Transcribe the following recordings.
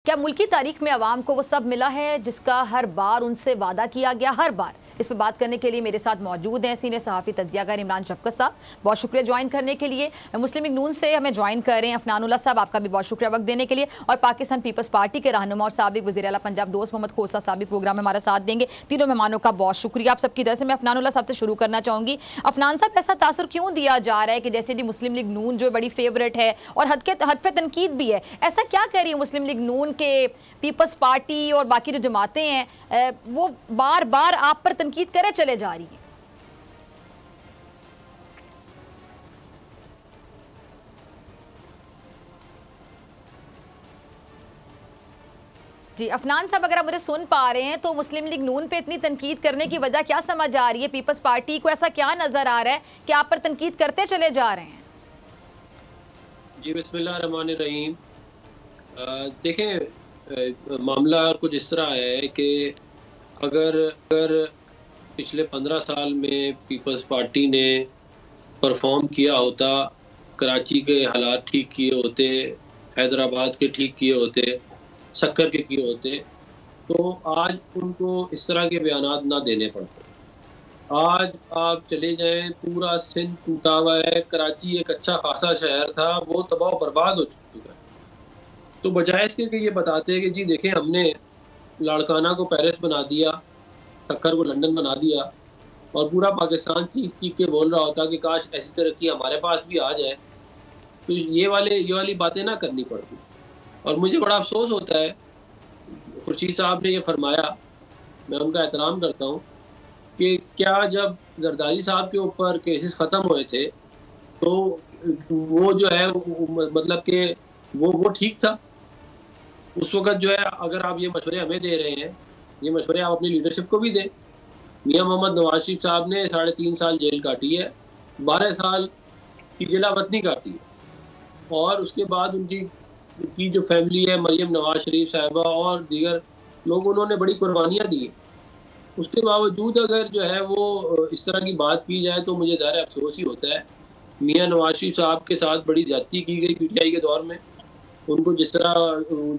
क्या मुल्की तारीख में आवाम को वो सब मिला है जिसका हर बार उनसे वादा किया गया? हर बार। इस पर बात करने के लिए मेरे साथ मौजूद हैं सीनियर सहाफ़ी तज्ज़ियाकार इमरान शफ़क़त साहब, बहुत शुक्रिया ज्वाइन करने के लिए। मुस्लिम लीग नून से हमें ज्वाइन कर रहे हैं अफनानुल्लाह साहब, आपका भी बहुत शुक्रिया वक्त देने के लिए। और पाकिस्तान पीपल्स पार्टी के रहनुमा और साबिक़ वज़ीर आला पंजाब दोस्त मोहम्मद खोसा साहब भी प्रोग्राम में हमारा साथ देंगे। तीनों मेहमानों का बहुत शुक्रिया। आप सबकी तरफ से मैं अफनानुल्लाह साहब से शुरू करना चाहूँगी। अफनान साहब, ऐसा तासुर क्यों दिया जा रहा है कि जैसे जी मुस्लिम लीग नून जो बड़ी फेवरेट है और हद पे तनकीद भी है, ऐसा क्या कर रही है मुस्लिम लीग नून के पीपल्स पार्टी और बाकी जो जमातें हैं वो बार बार आप पर तनकीद करे चले जा रही है? जी अफनान साहब, अगर आप मुझे सुन पा रहे हैं तो मुस्लिम लीग नून पे इतनी तनकीद करने की वजह क्या समझ आ रही है? पीपल्स पार्टी को ऐसा क्या नजर आ रहा है कि आप पर तनकीद करते चले जा रहे हैं? जी बिस्मिल्लाह रहमान रहीम। देखें, मामला कुछ इस तरह है कि अगर पिछले 15 साल में पीपल्स पार्टी ने परफॉर्म किया होता, कराची के हालात ठीक किए होते, हैदराबाद के ठीक किए होते, सक्कर के किए होते, तो आज उनको इस तरह के बयानात ना देने पड़ते। आज आप चले जाएं, पूरा सिंध टूटा हुआ है, कराची एक अच्छा खासा शहर था, वो तबाह बर्बाद हो चुका है। तो बजाय इसके कि ये बताते हैं कि जी देखें हमने लाड़काना को पेरिस बना दिया, सक्कर को लंदन बना दिया, और पूरा पाकिस्तान चीख चीख के बोल रहा होता कि काश ऐसी तरक्की हमारे पास भी आ जाए, तो ये वाली बातें ना करनी पड़ती। और मुझे बड़ा अफसोस होता है, खुर्शीद साहब ने ये फरमाया, मैं उनका एहतराम करता हूँ, कि क्या जब जरदारी साहब के ऊपर केसेस ख़त्म हुए थे तो वो जो है मतलब कि वो ठीक था उस वक़्त जो है। अगर आप ये मशवरे हमें दे रहे हैं, ये मशवरे आप अपनी लीडरशिप को भी दें। मियां मोहम्मद नवाज शरीफ साहब ने 3.5 साल जेल काटी है, 12 साल की जेला वतनी काटी है, और उसके बाद उनकी जो फैमिली है, मरियम नवाज शरीफ साहिबा और दीगर लोग, उन्होंने बड़ी कुर्बानियाँ दी। उसके बावजूद अगर जो है वो इस तरह की बात की जाए तो मुझे ज़्यादा अफसोस ही होता है। मियां नवाज शरीफ साहब के साथ बड़ी ज़्यादती की गई पीटीआई के दौर में। उनको जिस तरह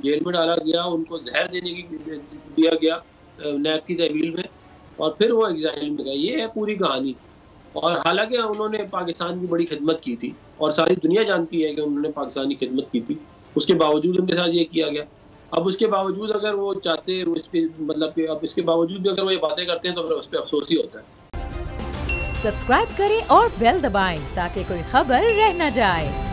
जेल में डाला गया, उनको जहर दिया गया नैब की तहवील में, और फिर वो एग्जाइल में गए। ये है पूरी कहानी। और हालांकि उन्होंने पाकिस्तान की बड़ी खिदमत की थी और सारी दुनिया जानती है कि उन्होंने पाकिस्तान की खिदमत की थी, उसके बावजूद उनके साथ ये किया गया। अब उसके बावजूद अगर वो चाहते, मतलब कि अब इसके बावजूद भी अगर वो ये बातें करते हैं तो फिर उस पर अफसोस ही होता है। सब्सक्राइब करें और बेल दबाएं ताकि कोई खबर रह न जाए।